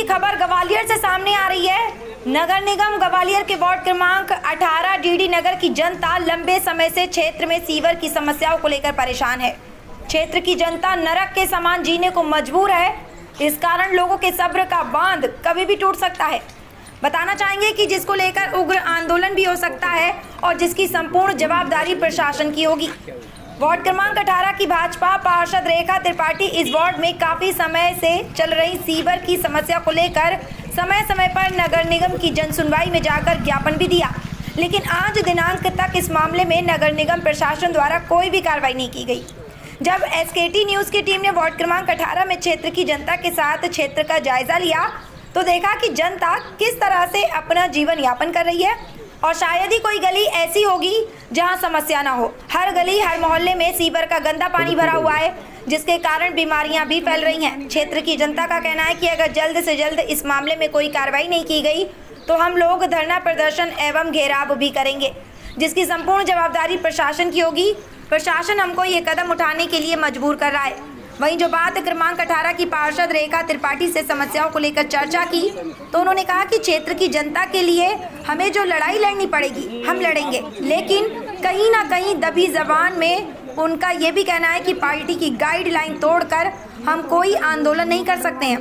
खबर ग्वालियर से सामने आ रही है। नगर निगम ग्वालियर के वार्ड क्रमांक 18 डीडी नगर की जनता लंबे समय से क्षेत्र में सीवर की समस्याओं को लेकर परेशान है। क्षेत्र की जनता नरक के समान जीने को मजबूर है। इस कारण लोगों के सब्र का बांध कभी भी टूट सकता है। बताना चाहेंगे कि जिसको लेकर उग्र आंदोलन भी हो सकता है और जिसकी संपूर्ण जवाबदारी प्रशासन की होगी। वार्ड क्रमांक 18 की भाजपा पार्षद रेखा त्रिपाठी इस वार्ड में काफी समय से चल रही सीवर की समस्या को लेकर समय समय पर नगर निगम की जन सुनवाई में जाकर ज्ञापन भी दिया, लेकिन आज दिनांक तक इस मामले में नगर निगम प्रशासन द्वारा कोई भी कार्रवाई नहीं की गई। जब एसकेटी न्यूज की टीम ने वार्ड क्रमांक 18 में क्षेत्र की जनता के साथ क्षेत्र का जायजा लिया तो देखा कि जनता किस तरह से अपना जीवन यापन कर रही है और शायद ही कोई गली ऐसी होगी जहां समस्या ना हो। हर गली हर मोहल्ले में सीवर का गंदा पानी भरा हुआ है, जिसके कारण बीमारियां भी फैल रही हैं। क्षेत्र की जनता का कहना है कि अगर जल्द से जल्द इस मामले में कोई कार्रवाई नहीं की गई तो हम लोग धरना प्रदर्शन एवं घेराव भी करेंगे, जिसकी संपूर्ण जवाबदारी प्रशासन की होगी। प्रशासन हमको ये कदम उठाने के लिए मजबूर कर रहा है। वहीं जो बात क्रमांक 18 की पार्षद रेखा त्रिपाठी से समस्याओं को लेकर चर्चा की तो उन्होंने कहा कि क्षेत्र की जनता के लिए हमें जो लड़ाई लड़नी पड़ेगी हम लड़ेंगे, लेकिन कहीं ना कहीं दबी जबान में उनका ये भी कहना है कि पार्टी की गाइडलाइन तोड़कर हम कोई आंदोलन नहीं कर सकते हैं।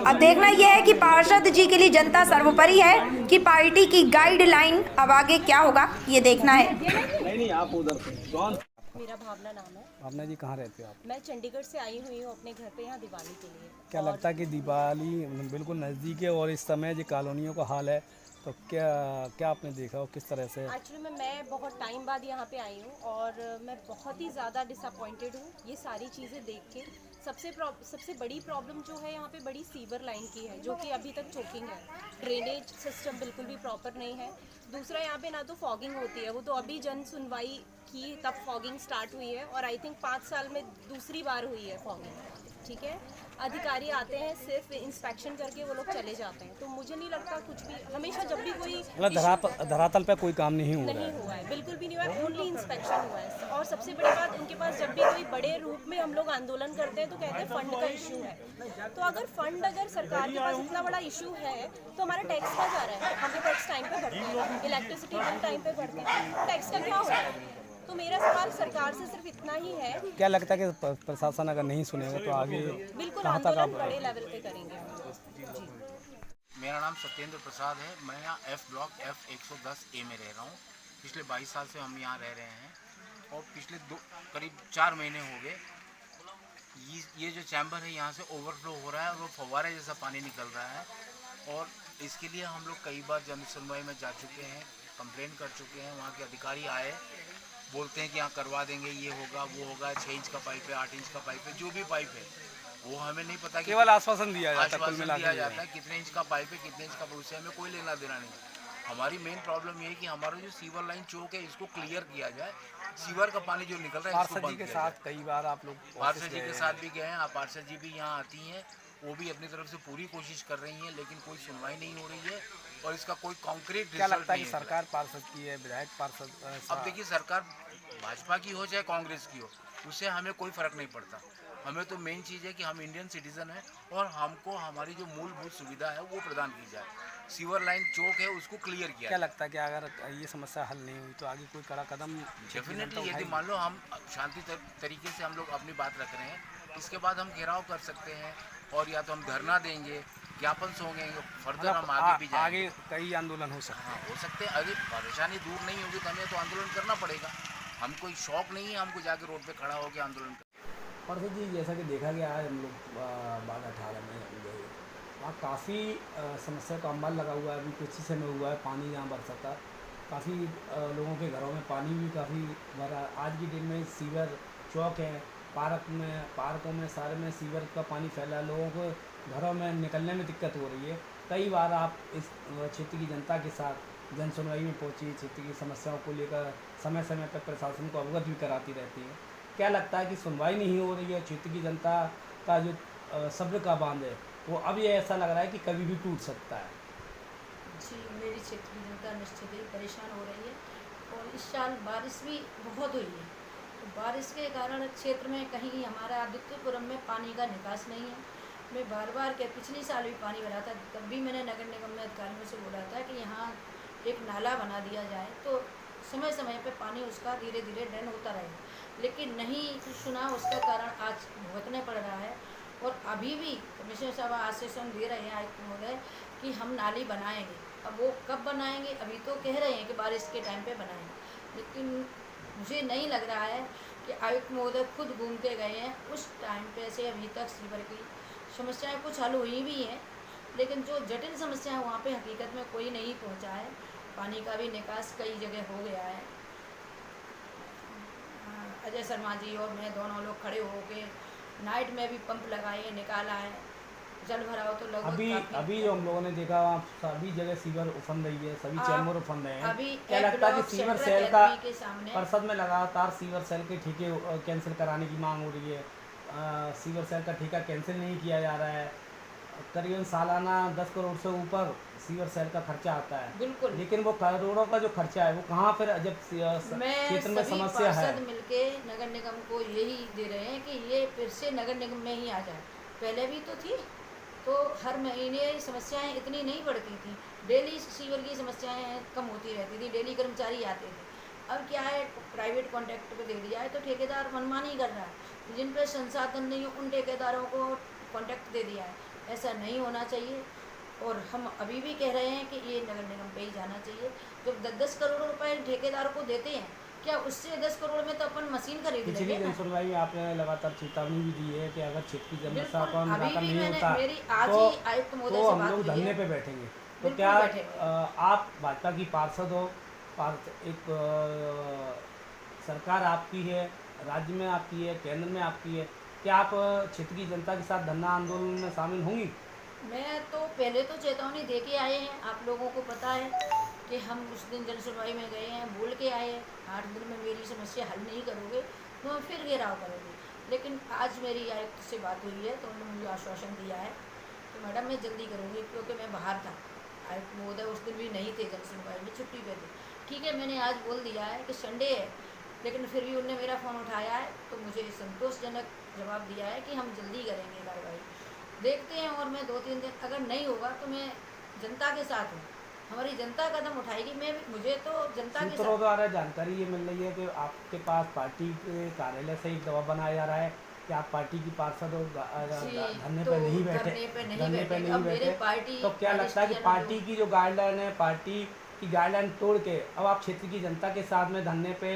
अब देखना यह है कि पार्षद जी के लिए जनता सर्वोपरि है कि पार्टी की गाइडलाइन अब आगे क्या होगा ये देखना है। मेरा भावना नाम है। भावना जी, कहाँ रहते हो आप? मैं चंडीगढ़ से आई हुई हूँ अपने घर पे यहाँ दिवाली के लिए। क्या लगता है कि दिवाली बिल्कुल नज़दीक है और इस समय जो कॉलोनियों का हाल है, तो क्या आपने देखा और किस तरह से? एक्चुअली मैं बहुत टाइम बाद यहाँ पे आई हूँ और मैं बहुत ही ज़्यादा डिसअपॉइंटेड हूँ ये सारी चीज़ें देख के। सबसे बड़ी प्रॉब्लम जो है यहाँ पे बड़ी सीवर लाइन की है, जो कि अभी तक चोकिंग है। ड्रेनेज सिस्टम बिल्कुल भी प्रॉपर नहीं है। दूसरा, यहाँ पे ना तो फॉगिंग होती है, वो तो अभी जन सुनवाई की तब फॉगिंग स्टार्ट हुई है और आई थिंक 5 साल में दूसरी बार हुई है फॉगिंग। ठीक है, अधिकारी आते हैं सिर्फ इंस्पेक्शन करके वो लोग चले जाते हैं। तो मुझे नहीं लगता कुछ भी, हमेशा जब भी कोई धरातल पे कोई काम नहीं हुआ है, बिल्कुल भी नहीं हुआ है, ओनली इंस्पेक्शन हुआ है। और सबसे बड़ी बात, उनके पास जब भी कोई बड़े रूप में हम लोग आंदोलन करते हैं तो कहते हैं फंड का इशू है। तो अगर सरकार के पास इतना बड़ा इशू है तो हमारा टैक्स कहाँ जा रहा है? हमें टैक्स टाइम पे भरते हैं, इलेक्ट्रिसिटी बिल टाइम पे भरते हैं, टैक्स का क्या हो रहा है? तो मेरा सवाल सरकार से सिर्फ इतना ही है। क्या लगता है कि प्रशासन अगर नहीं सुनेगा तो आगे बिल्कुल आंदोलन बड़े लेवल पे करेंगे जी। मेरा नाम सत्येंद्र प्रसाद है। मैं यहाँ F ब्लॉक F110A में रह रहा हूँ। पिछले 22 साल से हम यहाँ रह रहे हैं और पिछले करीब 4 महीने हो गए ये जो चैम्बर है यहाँ से ओवरफ्लो हो रहा है और वो फव्वारे जैसा पानी निकल रहा है। और इसके लिए हम लोग कई बार जन सुनवाई में जा चुके हैं, कंप्लेन कर चुके हैं। वहाँ के अधिकारी आए, बोलते हैं कि यहाँ करवा देंगे, ये होगा वो होगा, 6 इंच का पाइप है, 8 इंच का पाइप है, जो भी पाइप है वो हमें नहीं पता। केवल आश्वासन दिया जाता है कितने इंच का पाइप है, कितने इंच का, उससे हमें कोई लेना देना नहीं। हमारी मेन प्रॉब्लम ये है कि हमारा जो सीवर लाइन चौक है इसको क्लियर किया जाए। सीवर का पानी जो निकल रहा है इसको बंद के साथ कई बार आप लोग पार्षद जी के साथ भी गए हैं। पार्षद जी भी यहाँ आती हैं, वो भी अपनी तरफ से पूरी कोशिश कर रही हैं, लेकिन कोई सुनवाई नहीं हो रही है और इसका कोई कॉन्क्रीट क्या लगता है कि सरकार पार्षद की है, विधायक पार्षद? अब देखिए, सरकार भाजपा की हो चाहे कांग्रेस की हो, उससे हमें कोई फर्क नहीं पड़ता। हमें तो मेन चीज़ है कि हम इंडियन सिटीजन हैं और हमको हमारी जो मूलभूत सुविधा है वो प्रदान की जाए। सीवर लाइन चौक है उसको क्लियर किया। क्या लगता है कि अगर ये समस्या हल नहीं हुई तो आगे कोई कड़ा कदम? डेफिनेटली, यदि मान लो हम शांति तरीके से हम लोग अपनी बात रख रहे हैं, इसके बाद हम घेराव कर सकते हैं और या तो हम धरना देंगे, ज्ञापन सोंगे, फर्दर हम आगे भी जाएंगे। आगे कई आंदोलन हो सकते हैं। हो सकते हैं। अगर परेशानी दूर नहीं होगी तो हमें तो आंदोलन करना पड़ेगा। हम कोई शौक नहीं है हमको जाके रोड पे खड़ा होकर आंदोलन कर। पार्षद जी, जैसा कि देखा गया है, हम लोग वार्ड 18 में गए, वहाँ काफ़ी समस्या का अमल लगा हुआ है। अभी कुछ ही समय हुआ है पानी यहाँ बरसा था, काफ़ी लोगों के घरों में पानी भी काफ़ी भरा। आज की दिन में सीवर चौक है, पार्कों में सारे में सीवर का पानी फैला, लोगों को घरों में निकलने में दिक्कत हो रही है। कई बार आप इस क्षेत्र की जनता के साथ जन सुनवाई में पहुँची, क्षेत्र की समस्याओं को लेकर समय समय पर प्रशासन को अवगत भी कराती रहती है। क्या लगता है कि सुनवाई नहीं हो रही है? क्षेत्र की जनता का जो सब्र का बांध है वो अब ये ऐसा लग रहा है कि कभी भी टूट सकता है। जी, मेरी क्षेत्र की जनता निश्चित ही परेशान हो रही है और इस साल बारिश भी बहुत हुई है। तो बारिश के कारण क्षेत्र में कहीं हमारा आदित्यपुरम में पानी का निकास नहीं है मैं बार बार के पिछली साल भी पानी भरा था, तब भी मैंने नगर निगम में अधिकारियों से बोला था कि यहाँ एक नाला बना दिया जाए तो समय समय पे पानी उसका धीरे धीरे ड्रेन होता रहे, लेकिन नहीं सुना। उसका कारण आज भुगतना पड़ रहा है। और अभी भी कमिश्नर साहब आश्वासन दे रहे हैं आयुक्त महोदय कि हम नाली बनाएंगे। अब वो कब बनाएंगे, अभी तो कह रहे हैं कि बारिश के टाइम पे बनाएंगे, लेकिन मुझे नहीं लग रहा है कि आयुक्त महोदय खुद घूम के गए हैं उस टाइम पे से अभी तक सीवर की समस्याएं कुछ हल हुई भी हैं, लेकिन जो जटिल समस्या है वहाँ पे हकीकत में कोई नहीं पहुँचा है। पानी का भी निकास कई जगह हो गया है। अजय शर्मा जी और मैं दोनों लोग खड़े होके नाइट में भी पंप लगाए, निकाला है, जल भराव तो लगभग अभी जो हम लोगों ने देखा वहाँ सभी जगह सीवर उफन रही है, सभी चैम्बर उफन रहे हैं। अभी क्या लगता है कि सीवर सेल का परिषद में लगातार सीवर सेल के ठेके कैंसिल कराने की मांग हो रही है, सीवर सेल का ठेका कैंसिल नहीं किया जा रहा है। करीबन सालाना 10 करोड़ से ऊपर सीवर सेल का खर्चा आता है, बिल्कुल, लेकिन वो करोड़ों का जो खर्चा है वो कहाँ फिर जब क्षेत्र में समस्या है। मिलके नगर निगम को यही दे रहे हैं कि ये फिर से नगर निगम में ही आ जाए। पहले भी तो थी, तो हर महीने समस्याएं इतनी नहीं बढ़ती थी, डेली सीवर की समस्याएं कम होती रहती थी, डेली कर्मचारी आते थे। अब क्या है, प्राइवेट कॉन्ट्रैक्ट पे दे दिया है तो ठेकेदार मनमानी कर रहा है, जिन पे संसाधन नहीं हो उन ठेकेदारों को कॉन्ट्रैक्ट दे दिया है। ऐसा नहीं होना चाहिए और हम अभी भी कह रहे हैं कि ये नगर निगम पे ही जाना चाहिए। जब 10-10 करोड़ रुपए ठेकेदार को देते हैं, क्या उससे 10 करोड़ में तो अपन मशीन खरीद लेंगे। पिछली जनसुनवाई में आपने लगातार चेतावनी भी दी है कि अगर क्षेत्र की समस्या का अभी निराकरण भी नहीं होता मेरी आज ही आयुक्त महोदय से हम बात लोग हुई धरने है। पे बैठेंगे। तो बिल्कुल क्या बैठेंगे। आप भाजपा की पार्षद हो, एक सरकार आपकी है, राज्य में आपकी है, केंद्र में आपकी है, क्या आप क्षेत्र की जनता के साथ धरना आंदोलन में शामिल होंगी? मैं तो पहले तो चेतावनी दे के आए हैं, आप लोगों को पता है कि हम उस दिन जनसुनवाई में गए हैं, बोल के आए हैं 8 दिन में मेरी समस्या हल नहीं करोगे तो हम फिर घेराव करेंगे। लेकिन आज मेरी आयुक्त से बात हुई है तो उन्होंने मुझे आश्वासन दिया है कि मैडम मैं जल्दी करूँगी, क्योंकि मैं बाहर था, आयुक्त महोदय उस दिन भी नहीं थे, जनसुनवाई में छुट्टी पे थे। ठीक है, मैंने आज बोल दिया है कि संडे है, लेकिन फिर भी उनने मेरा फ़ोन उठाया है तो मुझे संतोषजनक जवाब दिया है कि हम जल्दी करेंगे कार्रवाई। देखते हैं, और मैं 2-3 दिन अगर नहीं होगा तो मैं जनता के साथ हूँ, हमारी जनता कदम उठाएगी। मुझे तो जनता के सूत्रों द्वारा जानकारी ये मिल रही है कि आपके पास पार्टी के कार्यालय से एक दबाव बनाया जा रहा है कि आप पार्टी की पार्षद हो, धरने पे नहीं बैठे। तो क्या लगता है कि पार्टी की जो गाइडलाइन है, पार्टी की गाइडलाइन तोड़ के अब आप क्षेत्र की जनता के साथ में धरने पे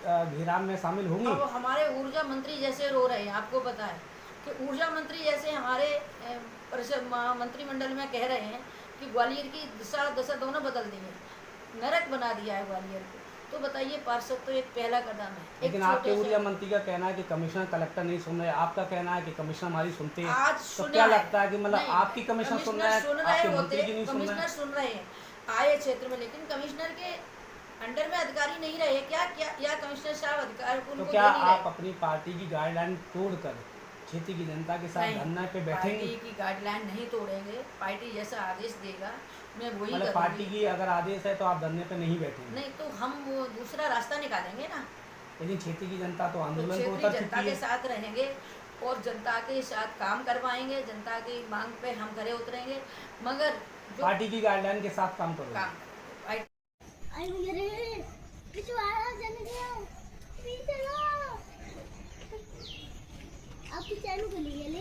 घेराव में शामिल होंगी? अब हमारे ऊर्जा मंत्री जैसे रो रहे हैं, आपको पता है कि ऊर्जा मंत्री जैसे हमारे मंत्रिमंडल में कह रहे हैं कि ग्वालियर की दिशा दशा दोनों बदल दी है, नरक बना दिया है ग्वालियर को। तो बताइए, पार्षद तो एक पहला कदम है। लेकिन आपके ऊर्जा मंत्री का कहना है कि कमिश्नर कलेक्टर नहीं सुन रहे, आपका कहना है कि कमिश्नर हमारी सुनते हैं। तो क्या लगता है कि मतलब आपकी कमिश्नर सुन रहे हैं, आपके मंत्री की नहीं सुन रहे? कमिश्नर सुन रहे हैं, आए क्षेत्र में, लेकिन कमिश्नर के अंडर में अधिकारी नहीं रहे क्या या कमिश्नर साहब अधिकार को तो क्या आप अपनी पार्टी की गाइडलाइन तोड़कर क्षेत्र की जनता के साथ धरना पे बैठेंगे? पार्टी की गाइडलाइन नहीं तोड़ेंगे, पार्टी जैसा आदेश देगा मैं वही मतलब पार्टी की अगर आदेश है तो आप धरने पे नहीं बैठेंगे? नहीं तो हम वो दूसरा रास्ता निकालेंगे ना। लेकिन क्षेत्र की जनता तो आंदोलन को उतर जनता के साथ रहेंगे और जनता के साथ काम करवाएंगे, जनता की मांग पे हम खरे उतरेंगे, मगर पार्टी की गाइडलाइन के साथ काम करोगे। आपकी चैनल को लिए